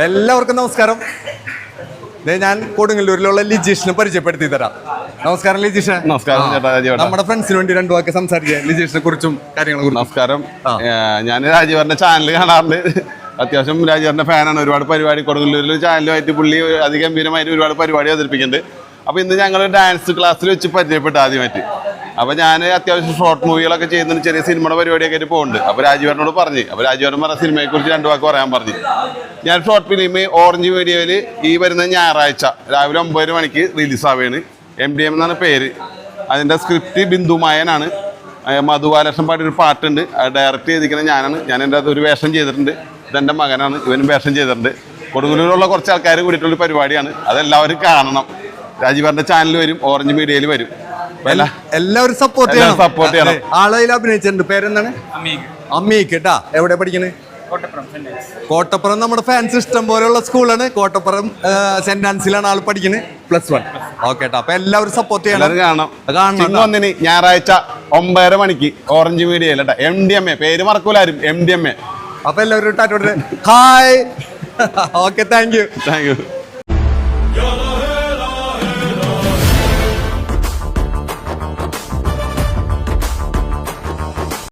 എല്ലാവർക്കും നമസ്കാരം. ഞാൻ കൊടുങ്ങല്ലൂരിലുള്ള ലിജീഷിനെ പരിചയപ്പെടുത്തി തരാം. നമസ്കാരം ലിജീഷ്. നമസ്കാരം ചേട്ടാ. നമ്മുടെ ഫ്രണ്ട്സിന് വേണ്ടി രണ്ടു വാക്ക് സംസാരിക്കാം ലിജീഷിനെ കുറിച്ചും കാര്യങ്ങളെ കുറിച്ചും. നമസ്കാരം. ഞാൻ രാജീവറിന്റെ ചാനൽ കാണാറുണ്ട്. അത്യാവശ്യം രാജീവറിന്റെ ഫാനാണ്. ഒരുപാട് പരിപാടി കൊടുങ്ങല്ലൂരിൽ ചാനലുമായിട്ട് പുള്ളി അതിഗംഭീരമായിട്ട് ഒരുപാട് പരിപാടി അവതരിപ്പിക്കുന്നുണ്ട്. അപ്പോൾ ഇന്ന് ഞങ്ങൾ ഡാൻസ് ക്ലാസ്സിൽ വെച്ച് പരിചയപ്പെട്ടു ആദ്യമായിട്ട്. അപ്പോൾ ഞാൻ അത്യാവശ്യം ഷോർട്ട് മൂവികളൊക്കെ ചെയ്യുന്നുണ്ട്, ചെറിയ സിനിമയുടെ പരിപാടിയൊക്കെ ആയിട്ട് പോകുന്നുണ്ട്. അപ്പോൾ രാജീവറിനോട് പറഞ്ഞു, അപ്പോൾ രാജീവരൻ പറഞ്ഞ സിനിമയെക്കുറിച്ച് രണ്ടു വാക്ക് പറയാൻ പറഞ്ഞു. ഞാൻ ഷോർട്ട് ഫിലിം ഓറഞ്ച് മീഡിയയിൽ ഈ വരുന്ന ഞായറാഴ്ച രാവിലെ 9 മണിക്ക് റിലീസാവുകയാണ്. MDM എന്നാണ് പേര്. അതിൻ്റെ സ്ക്രിപ്റ്റ് ബിന്ദു മായനാണ്. മധുബാലകൃഷ്ണൻ പാടിയൊരു പാട്ടുണ്ട്, ഡയറക്റ്റ് ചെയ്തിരിക്കുന്നത് ഞാനാണ്. ഞാൻ എൻ്റെ അത് ഒരു വേഷം ചെയ്തിട്ടുണ്ട്. ഇതെൻ്റെ മകനാണ്, ഇവനും വേഷം ചെയ്തിട്ടുണ്ട്. കൊടുങ്ങല്ലൂരിലുള്ള കുറച്ച് ആൾക്കാർ കൂടിയിട്ടുള്ള പരിപാടിയാണ്. അതെല്ലാവരും കാണണം. രാജീവറിന്റെ ചാനൽ വരും, ഓറഞ്ച് മീഡിയയിൽ വരും. എല്ലാവരും സപ്പോർട്ട് ചെയ്യണം. ആളതിൽ അഭിനയിച്ചിട്ടുണ്ട്. പേരെന്താണ്? അമ്മീക്ക് കേട്ടാ. എവിടെ പഠിക്കണേ? കോട്ടപ്പുറം. നമ്മുടെ ഫാൻസ് ഇഷ്ടം പോലെയുള്ള സ്കൂളാണ് കോട്ടപ്പുറം. സെന്റ് ആൻസിലാണ് ആൾ പഠിക്കുന്നത്, +1. ഓക്കെ. അപ്പൊ എല്ലാവരും സപ്പോർട്ട് ചെയ്യണം. കാണണം. ഞായറാഴ്ച 9:30 മണിക്ക് ഓറഞ്ച് മീഡിയയിൽ MDMA. പേര് മറക്കൂലാരും, MDMA. അപ്പൊ എല്ലാവരും ഹായ്. Okay, thank you.